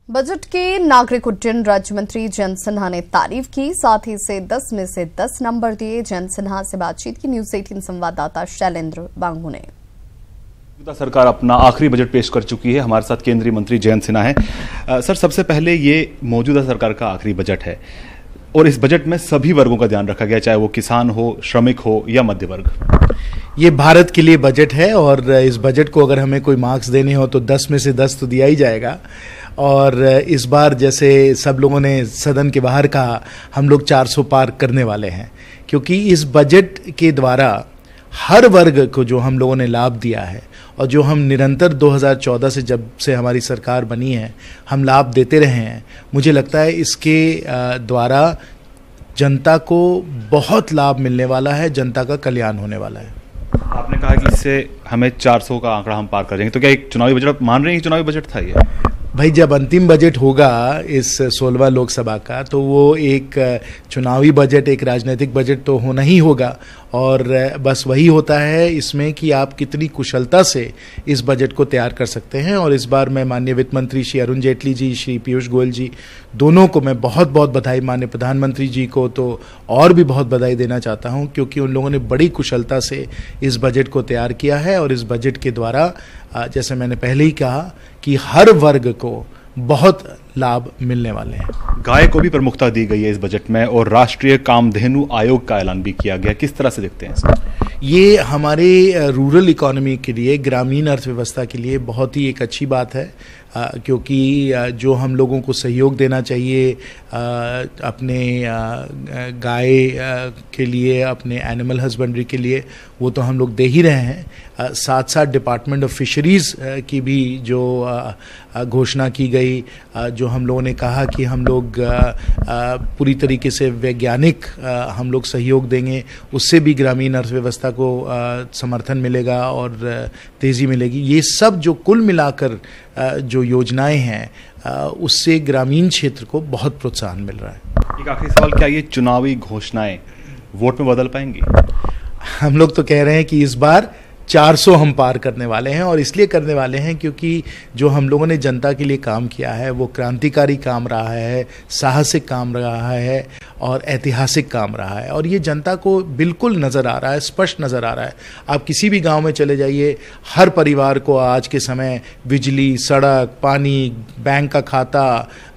Budget के नागरिक उड्डयन राज्य मंत्री जयंत सिन्हा ने तारीफ की, साथ ही इसे 10 में से 10 नंबर दिए। जयंत सिन्हा से बातचीत की न्यूज 18 संवाददाता शैलेंद्र बांगू ने। सरकार अपना आखिरी बजट पेश कर चुकी है। हमारे साथ केंद्रीय मंत्री जयंत सिन्हा है। सर, सबसे पहले ये मौजूदा सरकार का आखिरी बजट है और इस बजट में सभी वर्गों का ध्यान रखा गया, चाहे वो किसान हो, श्रमिक हो या मध्य वर्ग। ये भारत के लिए बजट है और इस बजट को अगर हमें कोई मार्क्स देने हो तो 10 में से 10 तो दिया ही जाएगा। और इस बार जैसे सब लोगों ने सदन के बाहर कहा, हम लोग 400 पार करने वाले हैं, क्योंकि इस बजट के द्वारा हर वर्ग को जो हम लोगों ने लाभ दिया है और जो हम निरंतर 2014 से जब से हमारी सरकार बनी है हम लाभ देते रहे हैं, मुझे लगता है इसके द्वारा जनता को बहुत लाभ मिलने वाला है, जनता का कल्याण होने वाला है। आपने कहा कि इससे हमें 400 का आंकड़ा हम पार कर जाएंगे, तो क्या एक चुनावी बजट मान रहे हैं? चुनावी बजट था ये? भाई, जब अंतिम बजट होगा इस 16वां लोकसभा का तो वो एक चुनावी बजट, एक राजनीतिक बजट तो होना ही होगा। और बस वही होता है इसमें कि आप कितनी कुशलता से इस बजट को तैयार कर सकते हैं। और इस बार मैं माननीय वित्त मंत्री श्री अरुण जेटली जी, श्री पीयूष गोयल जी, दोनों को मैं बहुत बहुत बधाई, माननीय प्रधानमंत्री जी को तो और भी बहुत बधाई देना चाहता हूं, क्योंकि उन लोगों ने बड़ी कुशलता से इस बजट को तैयार किया है। और इस बजट के द्वारा जैसे मैंने पहले ही कहा कि हर वर्ग को बहुत लाभ मिलने वाले हैं। गाय को भी प्रमुखता दी गई है इस बजट में और राष्ट्रीय कामधेनु आयोग का ऐलान भी किया गया। किस तरह से देखते हैं इसको? ये हमारे रूरल इकोनॉमी के लिए, ग्रामीण अर्थव्यवस्था के लिए बहुत ही एक अच्छी बात है, क्योंकि जो हम लोगों को सहयोग देना चाहिए अपने गाय के लिए, अपने एनिमल हस्बेंड्री के लिए, वो तो हम लोग दे ही रहे हैं। साथ साथ डिपार्टमेंट ऑफ फिशरीज़ की भी जो घोषणा की गई, जो हम लोगों ने कहा कि हम लोग पूरी तरीके से वैज्ञानिक हम लोग सहयोग देंगे, उससे भी ग्रामीण अर्थव्यवस्था को समर्थन मिलेगा और तेज़ी मिलेगी। ये सब जो कुल मिलाकर जो योजनाएं हैं उससे ग्रामीण क्षेत्र को बहुत प्रोत्साहन मिल रहा है। एक आखिरी सवाल, क्या ये चुनावी घोषणाएं वोट में बदल पाएंगी? हम लोग तो कह रहे हैं कि इस बार 400 हम पार करने वाले हैं, और इसलिए करने वाले हैं क्योंकि जो हम लोगों ने जनता के लिए काम किया है वो क्रांतिकारी काम रहा है, साहसिक काम रहा है और ऐतिहासिक काम रहा है। और ये जनता को बिल्कुल नज़र आ रहा है, स्पष्ट नज़र आ रहा है। आप किसी भी गांव में चले जाइए, हर परिवार को आज के समय बिजली, सड़क, पानी, बैंक का खाता,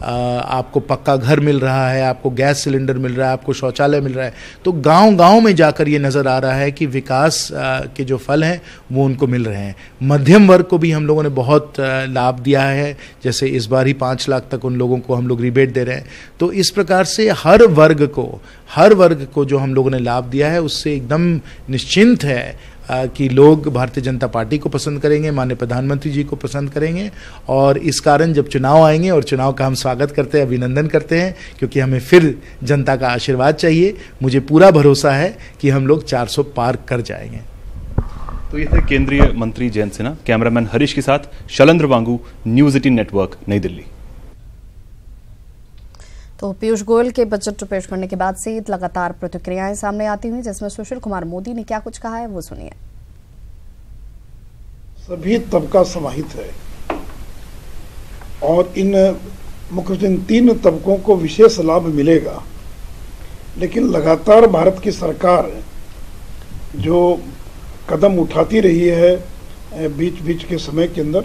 आपको पक्का घर मिल रहा है, आपको गैस सिलेंडर मिल रहा है, आपको शौचालय मिल रहा है। तो गांव-गांव में जाकर ये नज़र आ रहा है कि विकास के जो फल हैं वो उनको मिल रहे हैं। मध्यम वर्ग को भी हम लोगों ने बहुत लाभ दिया है, जैसे इस बार ही 5 लाख तक उन लोगों को हम लोग रिबेट दे रहे हैं। तो इस प्रकार से हर वर्ग को जो हम लोगों ने लाभ दिया है उससे एकदम निश्चिंत है कि लोग भारतीय जनता पार्टी को पसंद करेंगे, माननीय प्रधानमंत्री जी को पसंद करेंगे। और इस कारण जब चुनाव आएंगे, और चुनाव का हम स्वागत करते हैं, अभिनंदन करते हैं, क्योंकि हमें फिर जनता का आशीर्वाद चाहिए। मुझे पूरा भरोसा है कि हम लोग 400 पार कर जाएंगे। तो ये थे केंद्रीय मंत्री जयंत सिन्हा। कैमरामैन हरीश के साथ शैलेंद्र बांगू, न्यूज 18 नेटवर्क, नई दिल्ली। तो पीयूष गोयल के बजट पेश करने के बाद से लगातार प्रतिक्रियाएं सामने आती हुई, जिसमें सुशील कुमार मोदी ने क्या कुछ कहा है वो सुनिए। सभी तबका समाहित है और इन मुख्य 3 तबकों को विशेष लाभ मिलेगा। लेकिन लगातार भारत की सरकार जो कदम उठाती रही है बीच बीच के समय के अंदर,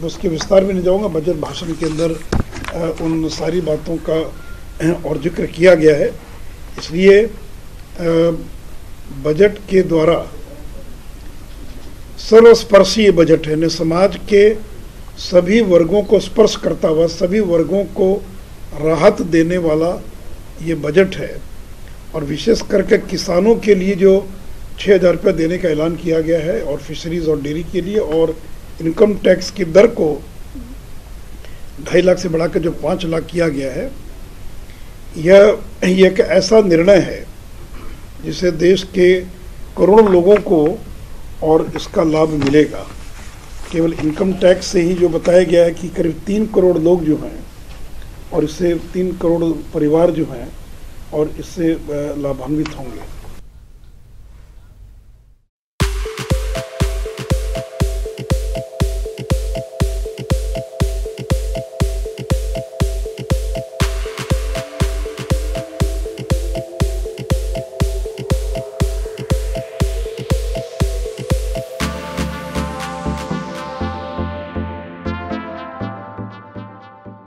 उसके विस्तार में नहीं जाऊंगा, बजट भाषण के अंदर उन सारी बातों का और जिक्र किया गया है। इसलिए बजट के द्वारा सर्वस्पर्शी बजट है, ने समाज के सभी वर्गों को स्पर्श करता हुआ, सभी वर्गों को राहत देने वाला ये बजट है। और विशेष करके किसानों के लिए जो 6,000 रुपये देने का ऐलान किया गया है, और फिशरीज और डेयरी के लिए, और इनकम टैक्स की दर को 2.5 लाख से बढ़ाकर जो 5 लाख किया गया है, यह एक ऐसा निर्णय है जिससे देश के करोड़ों लोगों को और इसका लाभ मिलेगा। केवल इनकम टैक्स से ही जो बताया गया है कि करीब 3 करोड़ लोग जो हैं, और इससे 3 करोड़ परिवार जो हैं और इससे लाभान्वित होंगे।